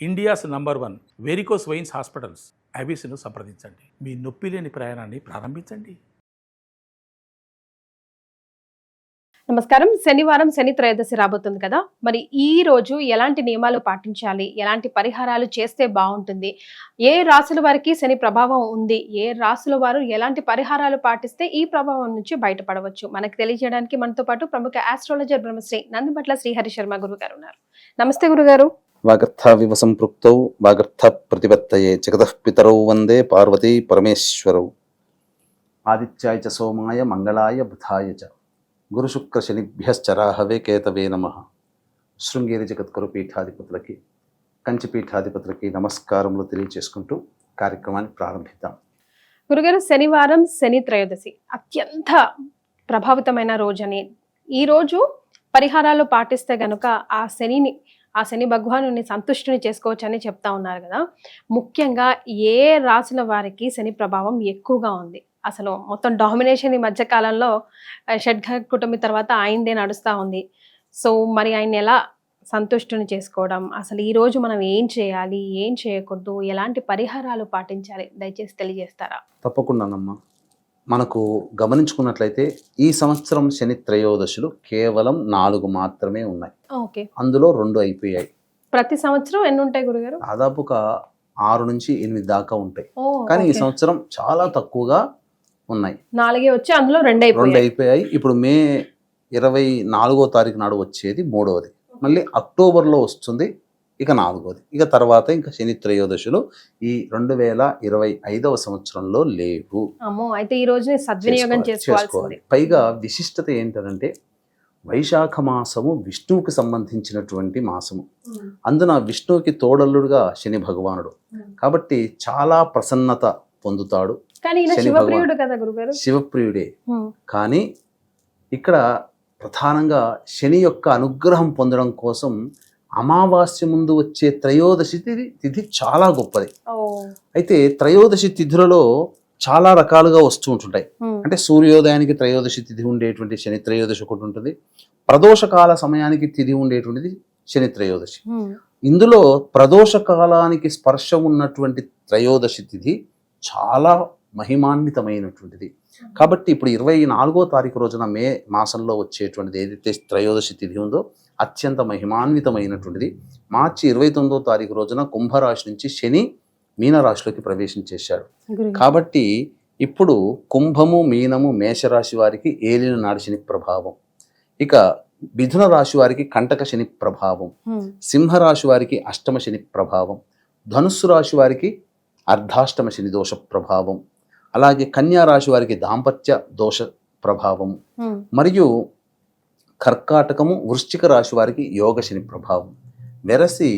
India's number 1 varicose veins hospitals అబీస్ను సంప్రదించండి. మీ నొప్పి లేని ప్రయాణాన్ని ప్రారంభించండి. నమస్కారం. శనివారం శని త్రయోదశి రాబోతుంది కదా, మరి ఈ రోజు ఎలాంటి నియమాలు పాటించాలి, ఎలాంటి పరిహారాలు చేస్తే బాగుంటుంది, ఏ రాశుల వారికి శని ప్రభావం ఉంది, ఏ రాశుల వారు ఎలాంటి పరిహారాలు పాటిస్తే ఈ ప్రభావం నుంచి బయటపడవచ్చు, మనకు తెలియజేయడానికి మనతో పాటు ప్రముఖ ఆస్ట్రాలజర్ బ్రహ్మశ్రీ నందిబట్ల శ్రీహరి శర్మ గురువు గారు ఉన్నారు. నమస్తే గురుగారు. వాగర్థావివ సంపృక్తౌ వాగర్థ ప్రతిపత్తయే జగతః పితరౌ వందే పార్వతీ పరమేశ్వరౌ. ఆదిత్యాయ చ సోమాయ మంగళాయ బుధాయ చ గురు శుక్ర శనిభ్యశ్చరాహవే కేతవే నమః. శృంగేరి జగద్గురు పీఠాధిపతులకి, కంచి పీఠాధిపతులకి నమస్కారములు తెలియజేసుకుంటూ కార్యక్రమాన్ని ప్రారంభిద్దాం. గురుగారు, శనివారం శని త్రయోదశి అత్యంత ప్రభావితమైన రోజని, ఈ రోజు పరిహారాలు పాటిస్తే గనుక ఆ శని భగవాను సంతుష్టిని చేసుకోవచ్చు అని చెప్తా ఉన్నారు కదా. ముఖ్యంగా ఏ రాశుల వారికి శని ప్రభావం ఎక్కువగా ఉంది? అసలు మొత్తం డామినేషన్ ఈ మధ్య కాలంలో షడ్ఘ కుటుంబి తర్వాత ఆయనదే నడుస్తూ ఉంది. సో మరి ఆయన ఎలా సంతుష్టిని చేసుకోవడం, అసలు ఈ రోజు మనం ఏం చేయాలి, ఏం చేయకూడదు, ఎలాంటి పరిహారాలు పాటించాలి, దయచేసి తెలియజేస్తారా? తప్పకుండానమ్మా. మనకు గమనించుకున్నట్లయితే ఈ సంవత్సరం శని త్రయోదశులు కేవలం 4 మాత్రమే ఉన్నాయి. ఓకే, అందులో 2 అయిపోయాయి. ప్రతి సంవత్సరం ఎన్ని ఉంటాయి గురుగారు? దాదాపుగా 6 నుంచి 8 దాకా ఉంటాయి. కానీ ఈ సంవత్సరం చాలా తక్కువగా ఉన్నాయి. 4 వచ్చి అందులో 2 అయిపోయాయి. ఇప్పుడు మే 24వ తారీఖు నాడు వచ్చేది 3వది, మళ్ళీ అక్టోబర్లో వస్తుంది ఇక 4వది. ఇక తర్వాత ఇంకా శని త్రయోదశులు ఈ 2025వ సంవత్సరంలో లేవు. అయితే ఈ రోజు సద్వినియోగం చేసుకోవాలి. పైగా విశిష్టత ఏంటంటే వైశాఖ మాసము విష్ణువుకి సంబంధించినటువంటి మాసము. అందున విష్ణువుకి తోడల్లుడుగా శని భగవానుడు కాబట్టి చాలా ప్రసన్నత పొందుతాడు. శివప్రియుడే. కానీ ఇక్కడ ప్రధానంగా శని యొక్క అనుగ్రహం పొందడం కోసం అమావాస్య ముందు వచ్చే త్రయోదశి తిథి చాలా గొప్పది. అయితే త్రయోదశి తిథులలో చాలా రకాలుగా వస్తూ ఉంటుంటాయి. అంటే సూర్యోదయానికి త్రయోదశి తిథి ఉండేటువంటి శని త్రయోదశి ఒకటి ఉంటుంది, ప్రదోష కాల సమయానికి తిథి ఉండేటువంటిది శని త్రయోదశి. ఇందులో ప్రదోష కాలానికి స్పర్శ ఉన్నటువంటి త్రయోదశి తిథి చాలా మహిమాన్వితమైనటువంటిది. కాబట్టి ఇప్పుడు 24వ తారీఖు రోజున మే మాసంలో వచ్చేటువంటిది ఏదైతే త్రయోదశి తిథి ఉందో అత్యంత మహిమాన్వితమైనటువంటిది. మార్చి 29వ తారీఖు రోజున కుంభరాశి నుంచి శని మీనరాశిలోకి ప్రవేశించేశాడు. కాబట్టి ఇప్పుడు కుంభము, మీనము, మేషరాశి వారికి ఏలిన నాడు శని ప్రభావం, ఇక మిథున రాశి వారికి కంటక శని ప్రభావం, సింహరాశి వారికి అష్టమ శని ప్రభావం, ధనుస్సు రాశి వారికి అర్ధాష్టమ శని దోష ప్రభావం, అలాగే కన్యా రాశి వారికి దాంపత్య దోష ప్రభావం, మరియు కర్కాటకము, వృశ్చిక రాశి వారికి యోగ శని ప్రభావం. వెరసి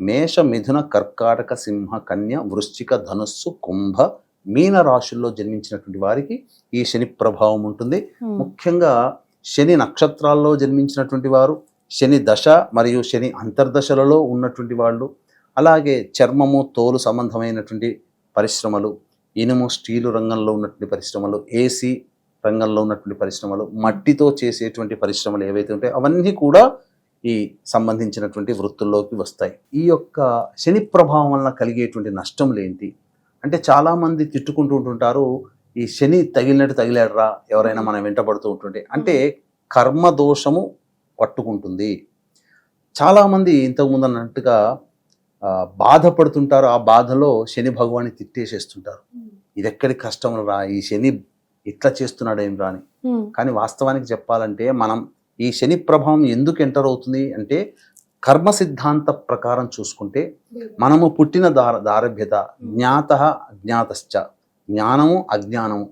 మేష, మిథున, కర్కాటక, సింహ, కన్య, వృశ్చిక, ధనుస్సు, కుంభ, మీన రాశుల్లో జన్మించినటువంటి వారికి ఈ శని ప్రభావం ఉంటుంది. ముఖ్యంగా శని నక్షత్రాల్లో జన్మించినటువంటి వారు, శని దశ మరియు శని అంతర్దశలలో ఉన్నటువంటి వాళ్ళు, అలాగే చర్మము, తోలు సంబంధమైనటువంటి పరిశ్రమలు, ఇనుము, స్టీలు రంగంలో ఉన్నటువంటి పరిశ్రమలు, ఏసీ రంగంలో ఉన్నటువంటి పరిశ్రమలు, మట్టితో చేసేటువంటి పరిశ్రమలు ఏవైతే ఉంటాయో అవన్నీ కూడా ఈ సంబంధించినటువంటి వృత్తుల్లోకి వస్తాయి. ఈ యొక్క శని ప్రభావం వలన కలిగేటువంటి నష్టములు ఏంటి అంటే, చాలామంది తిట్టుకుంటూ ఉంటుంటారు, ఈ శని తగిలాడరా ఎవరైనా మనం వెంటబడుతూ ఉంటుంటే, అంటే కర్మదోషము పట్టుకుంటుంది. చాలామంది ఇంతకుముందు అన్నట్టుగా బాధపడుతుంటారు, ఆ బాధలో శని భగవాన్ని తిట్టేసేస్తుంటారు, ఇది ఎక్కడి కష్టం రా, ఈ శని ఇట్లా చేస్తున్నాడు ఏం రాని. కానీ వాస్తవానికి చెప్పాలంటే మనం ఈ శని ప్రభావం ఎందుకు ఎంటర్ అవుతుంది అంటే, కర్మ సిద్ధాంత ప్రకారం చూసుకుంటే మనము పుట్టిన దారభ్యత జ్ఞాత అజ్ఞాతశ్చ, జ్ఞానము అజ్ఞానము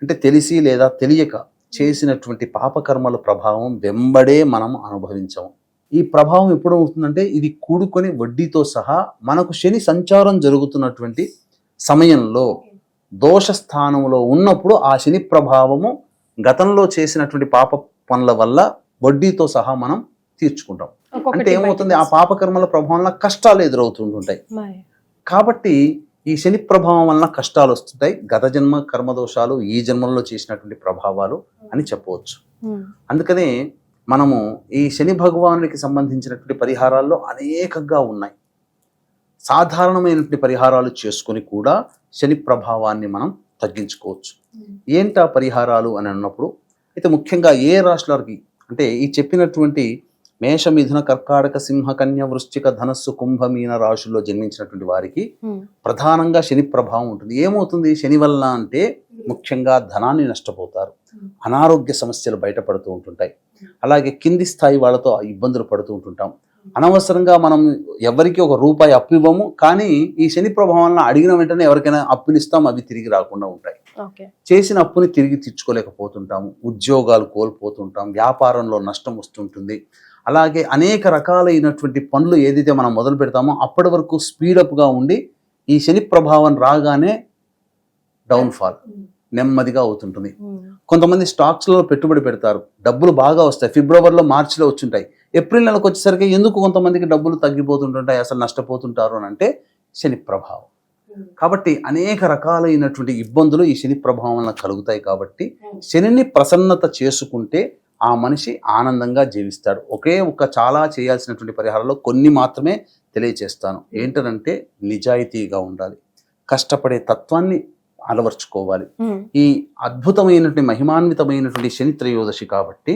అంటే తెలిసి లేదా తెలియక చేసినటువంటి పాపకర్మల ప్రభావం వెంబడే మనం అనుభవించాము. ఈ ప్రభావం ఎప్పుడు అవుతుందంటే, ఇది కూడుకొని వడ్డీతో సహా మనకు శని సంచారం జరుగుతున్నటువంటి సమయంలో దోష స్థానంలో ఉన్నప్పుడు ఆ శని ప్రభావము గతంలో చేసినటువంటి పాప పనుల వల్ల వడ్డీతో సహా మనం తీర్చుకుంటాం. అంటే ఏమవుతుంది, ఆ పాపకర్మల ప్రభావం వల్ల కష్టాలు ఎదురవుతుంటాయి. కాబట్టి ఈ శని ప్రభావం వలన కష్టాలు వస్తుంటాయి. గత జన్మ కర్మదోషాలు ఈ జన్మల్లో చేసినటువంటి ప్రభావాలు అని చెప్పవచ్చు. అందుకనే మనము ఈ శని భగవానుడికి సంబంధించినటువంటి పరిహారాల్లో అనేకంగా ఉన్నాయి. సాధారణమైనటువంటి పరిహారాలు చేసుకొని కూడా శని ప్రభావాన్ని మనం తగ్గించుకోవచ్చు. ఏంటా పరిహారాలు అని అన్నప్పుడు అయితే ముఖ్యంగా ఏ రాశులకి అంటే ఈ చెప్పినటువంటి మేష, మిథున, కర్కాటక, సింహ, కన్య, వృశ్చిక, ధనస్సు, కుంభ, మీన రాశుల్లో జన్మించినటువంటి వారికి ప్రధానంగా శని ప్రభావం ఉంటుంది. ఏమవుతుంది శని వల్ల అంటే ముఖ్యంగా ధనాన్ని నష్టపోతారు, అనారోగ్య సమస్యలు బయటపడుతూ ఉంటుంటాయి. అలాగే కింది స్థాయి వాళ్ళతో ఇబ్బందులు పడుతూ ఉంటుంటాం. అనవసరంగా మనం ఎవరికి ఒక రూపాయి అప్పు ఇవ్వము, కానీ ఈ శని ప్రభావం వలన అడిగిన వెంటనే ఎవరికైనా అప్పులు ఇస్తాం, అవి తిరిగి రాకుండా ఉంటాయి. చేసిన అప్పుని తిరిగి తీర్చుకోలేకపోతుంటాము, ఉద్యోగాలు కోల్పోతుంటాం, వ్యాపారంలో నష్టం వస్తుంటుంది. అలాగే అనేక రకాలైనటువంటి పనులు ఏదైతే మనం మొదలు పెడతామో అప్పటి వరకు స్పీడప్గా ఉండి ఈ శని ప్రభావం రాగానే డౌన్ఫాల్ నెమ్మదిగా అవుతుంటుంది. కొంతమంది స్టాక్స్లో పెట్టుబడి పెడతారు, డబ్బులు బాగా వస్తాయి, ఫిబ్రవరిలో, మార్చిలో వచ్చుంటాయి. ఏప్రిల్ నెలకు వచ్చేసరికి ఎందుకు కొంతమందికి డబ్బులు తగ్గిపోతుంటుంటాయి, అసలు నష్టపోతుంటారు అని అంటే శని ప్రభావం. కాబట్టి అనేక రకాలైనటువంటి ఇబ్బందులు ఈ శని ప్రభావం వలన కలుగుతాయి. కాబట్టి శనిని ప్రసన్నత చేసుకుంటే ఆ మనిషి ఆనందంగా జీవిస్తాడు. చాలా చేయాల్సినటువంటి పరిహారాల్లో కొన్ని మాత్రమే తెలియచేస్తాను. ఏంటంటే నిజాయితీగా ఉండాలి, కష్టపడే తత్వాన్ని అలవర్చుకోవాలి. ఈ అద్భుతమైనటువంటి మహిమాన్వితమైనటువంటి శని త్రయోదశి కాబట్టి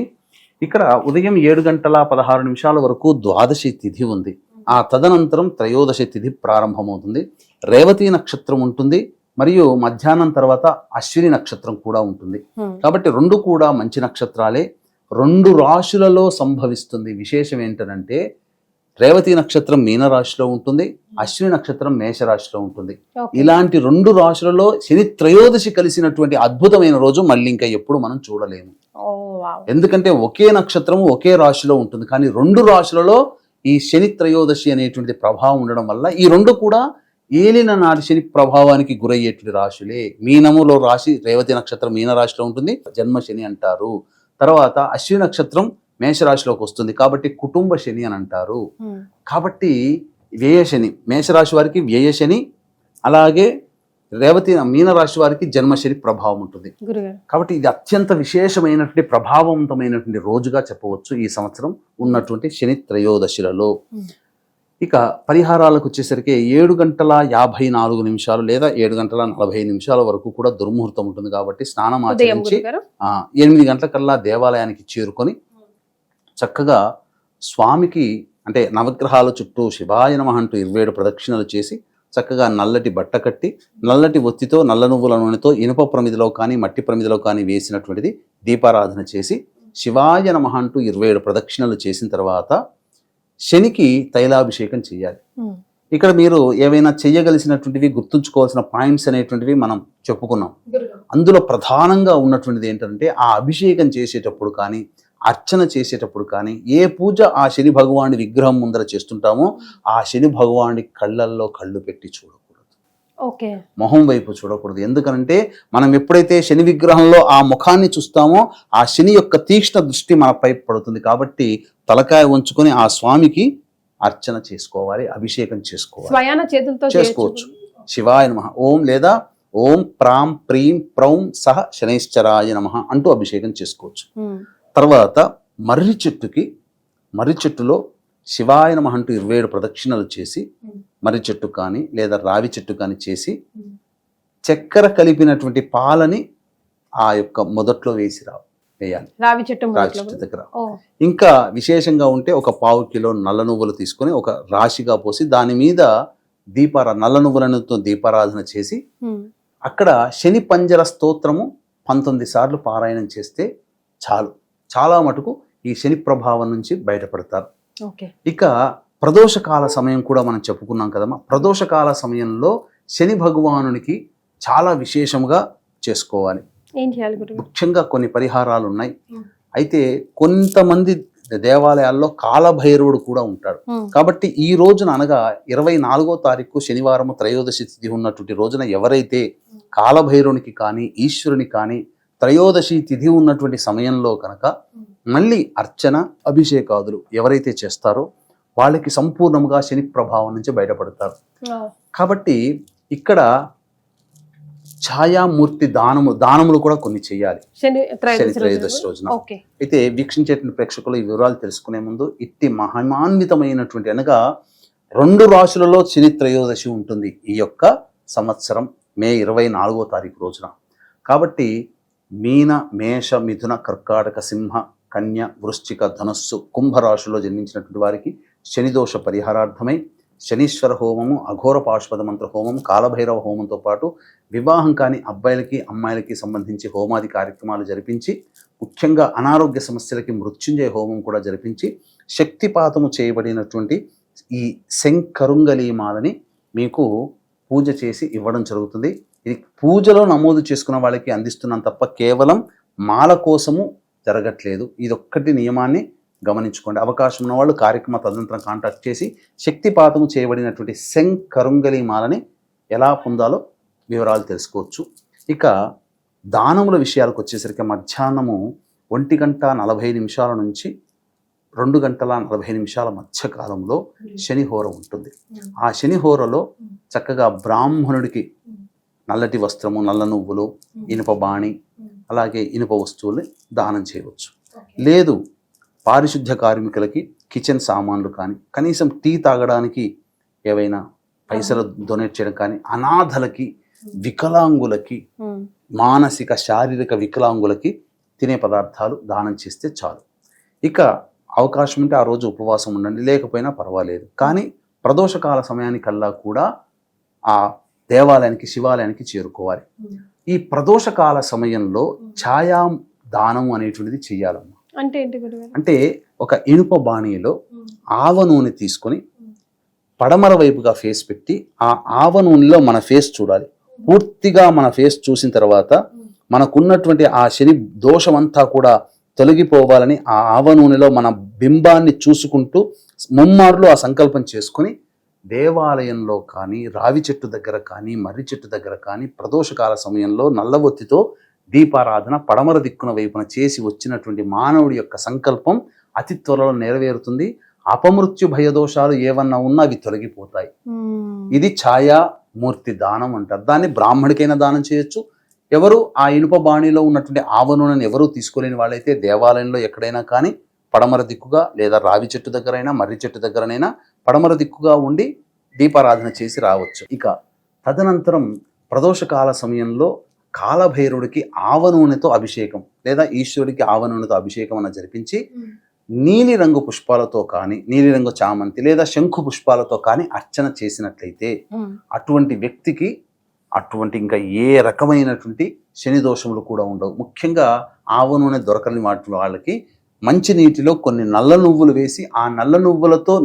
ఇక్కడ ఉదయం 7:16 వరకు ద్వాదశి తిథి ఉంది. ఆ తదనంతరం త్రయోదశి తిథి ప్రారంభమవుతుంది. రేవతి నక్షత్రం ఉంటుంది, మరియు మధ్యాహ్నం తర్వాత అశ్విని నక్షత్రం కూడా ఉంటుంది. కాబట్టి రెండు కూడా మంచి నక్షత్రాలే. 2 రాశులలో సంభవిస్తుంది. విశేషం ఏంటంటే రేవతి నక్షత్రం మీనరాశిలో ఉంటుంది, అశ్విని నక్షత్రం మేషరాశిలో ఉంటుంది. ఇలాంటి 2 రాశులలో శని త్రయోదశి కలిసినటువంటి అద్భుతమైన రోజు మళ్ళీ ఇంకా ఎప్పుడు మనం చూడలేము. ఎందుకంటే ఒకే నక్షత్రము ఒకే రాశిలో ఉంటుంది, కానీ 2 రాశులలో ఈ శని త్రయోదశి అనేటువంటి ప్రభావం ఉండడం వల్ల ఈ 2 కూడా ఏలిన నాటి శని ప్రభావానికి గురయ్యేటువంటి రాశులే. మీనములో రాశి రేవతి నక్షత్రం మీనరాశిలో ఉంటుంది, జన్మ శని అంటారు. తర్వాత అశ్విని నక్షత్రం మేషరాశిలోకి వస్తుంది, కాబట్టి కుటుంబ శని అని అంటారు. కాబట్టి వ్యయ శని, మేషరాశి వారికి వ్యయ శని, అలాగే రేవతి మీనరాశి వారికి జన్మశని ప్రభావం ఉంటుంది. కాబట్టి ఇది అత్యంత విశేషమైనటువంటి ప్రభావవంతమైనటువంటి రోజుగా చెప్పవచ్చు ఈ సంవత్సరం ఉన్నటువంటి శని త్రయోదశిలలో. ఇక పరిహారాలకు వచ్చేసరికి 7:54 లేదా 7:40 వరకు కూడా దుర్ముహూర్తం ఉంటుంది. కాబట్టి స్నానం ఆచరించి 8 గంటలకల్లా దేవాలయానికి చేరుకొని చక్కగా స్వామికి అంటే నవగ్రహాల చుట్టూ శివాయ నమః అంటూ 27 ప్రదక్షిణలు చేసి చక్కగా నల్లటి బట్ట కట్టి నల్లటి ఒత్తితో నల్ల నువ్వుల నూనెతో ఇనుప ప్రమిదిలో కానీ మట్టి ప్రమిదిలో కానీ వేసినటువంటిది దీపారాధన చేసి శివాయ నమః అంటూ 27 ప్రదక్షిణలు చేసిన తర్వాత శనికి తైలాభిషేకం చేయాలి. ఇక్కడ మీరు ఏవైనా చెయ్యగలిసినటువంటివి గుర్తుంచుకోవాల్సిన పాయింట్స్ అనేటువంటివి మనం చెప్పుకున్నాం. అందులో ప్రధానంగా ఉన్నటువంటిది ఏంటంటే ఆ అభిషేకం చేసేటప్పుడు కానీ అర్చన చేసేటప్పుడు కానీ ఏ పూజ ఆ శని భగవానుడి విగ్రహం ముందర చేస్తుంటామో ఆ శని భగవానుడి కళ్ళల్లో కళ్ళు పెట్టి చూడకూడదు, మొహం వైపు చూడకూడదు. ఎందుకంటే మనం ఎప్పుడైతే శని విగ్రహంలో ఆ ముఖాన్ని చూస్తామో ఆ శని యొక్క తీక్ష్ణ దృష్టి మనపై పడుతుంది. కాబట్టి తలకాయ ఉంచుకొని ఆ స్వామికి అర్చన చేసుకోవాలి, అభిషేకం చేసుకోవచ్చు. శివాయ నమః ఓం లేదా ఓం ప్రాం ప్రీం ప్రౌం సహ శనైశ్చరాయ నమః అంటూ అభిషేకం చేసుకోవచ్చు. తర్వాత మర్రి చెట్టులో శివాయ నమః అంటూ 27 ప్రదక్షిణలు చేసి మర్రి చెట్టు కానీ లేదా రావి చెట్టు కానీ చేసి చక్కెర కలిపినటువంటి పాలని ఆ యొక్క మొదట్లో వేయాలి రావి చెట్టు దగ్గర. ఇంకా విశేషంగా ఉంటే ఒక 1/4 కిలో నల్ల నువ్వులు తీసుకొని ఒక రాశిగా పోసి దాని మీద నల్ల నువ్వులతో దీపారాధన చేసి అక్కడ శని పంజర స్తోత్రము 19 సార్లు పారాయణం చేస్తే చాలు. చాలా మటుకు ఈ శని ప్రభావం నుంచి బయటపడతారు. ఇక ప్రదోషకాల సమయం కూడా మనం చెప్పుకున్నాం కదమ్మా. ప్రదోషకాల సమయంలో శని భగవానునికి చాలా విశేషంగా చేసుకోవాలి. ముఖ్యంగా కొన్ని పరిహారాలు ఉన్నాయి. అయితే కొంతమంది దేవాలయాల్లో కాలభైరవుడు కూడా ఉంటాడు. కాబట్టి ఈ రోజున అనగా 24వ తారీఖు శనివారం త్రయోదశి తిథి ఉన్నటువంటి రోజున ఎవరైతే కాలభైరవునికి కానీ ఈశ్వరుని కానీ త్రయోదశి తిథి ఉన్నటువంటి సమయంలో కనుక మళ్ళీ అర్చన అభిషేకాదులు ఎవరైతే చేస్తారో వాళ్ళకి సంపూర్ణంగా శని ప్రభావం నుంచి బయటపడతారు. కాబట్టి ఇక్కడ ఛాయామూర్తి దానములు కూడా కొన్ని చేయాలి శని త్రయోదశి రోజున. అయితే వీక్షించేటువంటి ప్రేక్షకులు ఈ వివరాలు తెలుసుకునే ముందు ఇట్టి మహిమాన్వితమైనటువంటి అనగా 2 రాశులలో శని త్రయోదశి ఉంటుంది ఈ యొక్క సంవత్సరం మే 24వ తారీఖు రోజున. కాబట్టి మీన, మేష, మిథున, కర్కాటక, సింహ, కన్య, వృశ్చిక, ధనుస్సు, కుంభరాశుల్లో జన్మించినటువంటి వారికి శనిదోష పరిహారార్థమై శనీశ్వర హోమము, అఘోర పాశుపత మంత్ర హోమం, కాలభైరవ హోమంతో పాటు వివాహం కాని అబ్బాయిలకి అమ్మాయిలకి సంబంధించి హోమాది కార్యక్రమాలు జరిపించి, ముఖ్యంగా అనారోగ్య సమస్యలకి మృత్యుంజయ హోమం కూడా జరిపించి, శక్తిపాతము చేయబడినటువంటి ఈ శంకరుంగలీమాలని మీకు పూజ చేసి ఇవ్వడం జరుగుతుంది. ఇది పూజలో నమోదు చేసుకున్న వాళ్ళకి అందిస్తున్నాం తప్ప కేవలం మాల కోసము జరగట్లేదు. ఇదొక్కటి నియమాన్ని గమనించుకోండి. అవకాశం ఉన్న వాళ్ళు కార్యక్రమ తదనంతరం కాంటాక్ట్ చేసి శక్తిపాతము చేయబడినటువంటి శంకరుంగలి మాలని ఎలా పొందాలో వివరాలు తెలుసుకోవచ్చు. ఇక దానముల విషయాలకు వచ్చేసరికి మధ్యాహ్నము 1:40 నుంచి 2:40 మధ్య కాలంలో శనిహోర ఉంటుంది. ఆ శనిహోరలో చక్కగా బ్రాహ్మణుడికి నల్లటి వస్త్రము, నల్ల నువ్వులు, ఇనుప బాణి, అలాగే ఇనుప వస్తువుల్ని దానం చేయవచ్చు. లేదు పారిశుద్ధ్య కార్మికులకి కిచెన్ సామాన్లు కానీ, కనీసం టీ తాగడానికి ఏవైనా పైసలు డొనేట్ చేయడం కానీ, అనాథలకి, వికలాంగులకి, మానసిక శారీరక వికలాంగులకి తినే పదార్థాలు దానం చేస్తే చాలు. ఇక అవకాశం ఉంటే ఆ రోజు ఉపవాసం ఉండండి, లేకపోయినా పర్వాలేదు. కానీ ప్రదోషకాల సమయానికల్లా కూడా ఆ దేవాలయానికి, శివాలయానికి చేరుకోవాలి. ఈ ప్రదోషకాల సమయంలో ఛాయా దానం అనేటువంటిది చెయ్యాలమ్మా. అంటే ఏంటి గురుగారు? అంటే ఒక ఇనుప బాణీలో ఆవ నూనె తీసుకొని పడమర వైపుగా ఫేస్ పెట్టి ఆ ఆవ నూనెలో మన ఫేస్ చూడాలి. పూర్తిగా మన ఫేస్ చూసిన తర్వాత మనకున్నటువంటి ఆ శని దోషమంతా కూడా తొలగిపోవాలని ఆ ఆవ నూనెలో మన బింబాన్ని చూసుకుంటూ ముమ్మార్లు ఆ సంకల్పం చేసుకొని దేవాలయంలో కానీ, రావి చెట్టు దగ్గర కానీ, మర్రి చెట్టు దగ్గర కానీ ప్రదోషకాల సమయంలో నల్లవొత్తితో దీపారాధన పడమర దిక్కున వైపున చేసి వచ్చినటువంటి మానవుడి యొక్క సంకల్పం అతి త్వరలో నెరవేరుతుంది. అపమృత్యు భయదోషాలు ఏవన్నా ఉన్నా అవి తొలగిపోతాయి. ఇది ఛాయామూర్తి దానం అంటారు. దాన్ని బ్రాహ్మడికైనా దానం చేయొచ్చు. ఎవరు ఆ ఇనుప బాణిలో ఉన్నటువంటి ఆవ నూనెను ఎవరూ తీసుకోలేని వాళ్ళైతే దేవాలయంలో ఎక్కడైనా కానీ పడమర దిక్కుగా, లేదా రావి చెట్టు దగ్గరైనా, మర్రి చెట్టు దగ్గరనైనా పడమర దిక్కుగా ఉండి దీపారాధన చేసి రావచ్చు. ఇక తదనంతరం ప్రదోషకాల సమయంలో కాలభైరుడికి ఆవ నూనెతో అభిషేకం, లేదా ఈశ్వరుడికి ఆవ నూనెతో అభిషేకం అన్న జరిపించి నీలిరంగు పుష్పాలతో కానీ, నీలిరంగు చామంతి లేదా శంఖు పుష్పాలతో కానీ అర్చన చేసినట్లయితే అటువంటి వ్యక్తికి అటువంటి ఇంకా ఏ రకమైనటువంటి శని దోషములు కూడా ఉండవు. ముఖ్యంగా ఆవ నూనె దొరకని వాళ్ళకి మంచి నీటిలో కొన్ని నల్ల నువ్వులు వేసి ఆ నల్ల నువ్వులతో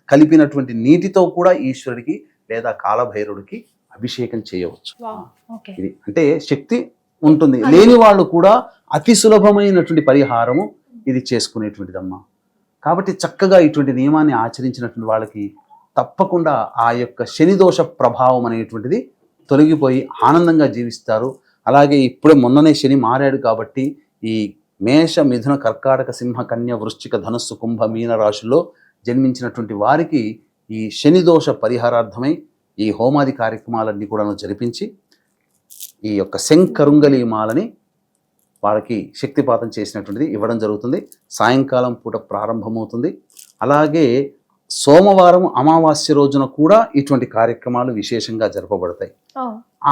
కలిపినటువంటి నీటితో కూడా ఈశ్వరుడికి లేదా కాలభైరుడికి అభిషేకం చేయవచ్చు. ఇది అంటే శక్తి ఉంటుంది. లేని వాళ్ళు కూడా అతి సులభమైనటువంటి పరిహారము ఇది చేసుకునేటువంటిదమ్మా. కాబట్టి చక్కగా ఇటువంటి నియమాన్ని ఆచరించినటువంటి వాళ్ళకి తప్పకుండా ఆ యొక్క శనిదోష ప్రభావం అనేటువంటిది తొలగిపోయి ఆనందంగా జీవిస్తారు. అలాగే ఇప్పుడే మొన్ననే శని మారాడు కాబట్టి ఈ మేష, మిథున, కర్కాటక, సింహ, కన్య, వృశ్చిక, ధనుస్సు, కుంభ, మీన రాశుల్లో జన్మించినటువంటి వారికి ఈ శనిదోష పరిహారార్థమై ఈ హోమాది కార్యక్రమాలన్నీ కూడా జరిపించి ఈ యొక్క శంకరుంగలి మాలని వాళ్ళకి శక్తిపాతం చేసినటువంటిది ఇవ్వడం జరుగుతుంది. సాయంకాలం పూట ప్రారంభమవుతుంది. అలాగే సోమవారం అమావాస్య రోజున కూడా ఇటువంటి కార్యక్రమాలు విశేషంగా జరపబడతాయి.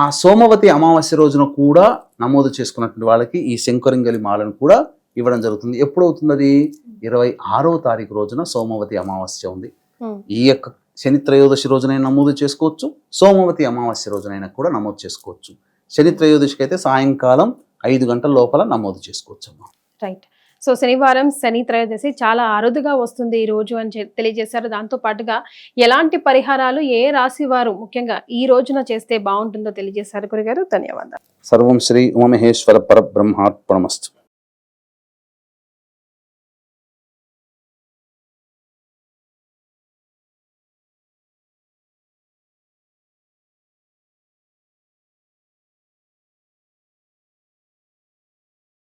ఆ సోమవతి అమావాస్య రోజున కూడా నమోదు చేసుకున్నటువంటి వాళ్ళకి ఈ శంకరుంగలి మాలను కూడా ఇవ్వడం జరుగుతుంది. ఎప్పుడవుతుంది అది? 26వ తారీఖు రోజున సోమవతి అమావాస్య ఉంది. ఈ యొక్క శని త్రయోదశి రోజునైనా నమోదు చేసుకోవచ్చు, సోమవతి అమావాస్య రోజునైనా కూడా నమోదు చేసుకోవచ్చు. శని త్రయోదశికి అయితే సాయంకాలం 5 గంటల లోపల నమోదు చేసుకోవచ్చు అమ్మా. రైట్. సో శనివారం శని త్రయోదశి చాలా అరుదుగా వస్తుంది ఈ రోజు అని తెలియజేశారు. దాంతో పాటుగా ఎలాంటి పరిహారాలు ఏ రాశి వారు ముఖ్యంగా ఈ రోజున చేస్తే బాగుంటుందో తెలియజేశారు గురుగారు. ధన్యవాదాలు. సర్వం శ్రీ ఉమామహేశ్వర పరబ్రహ్మార్పణమస్తు.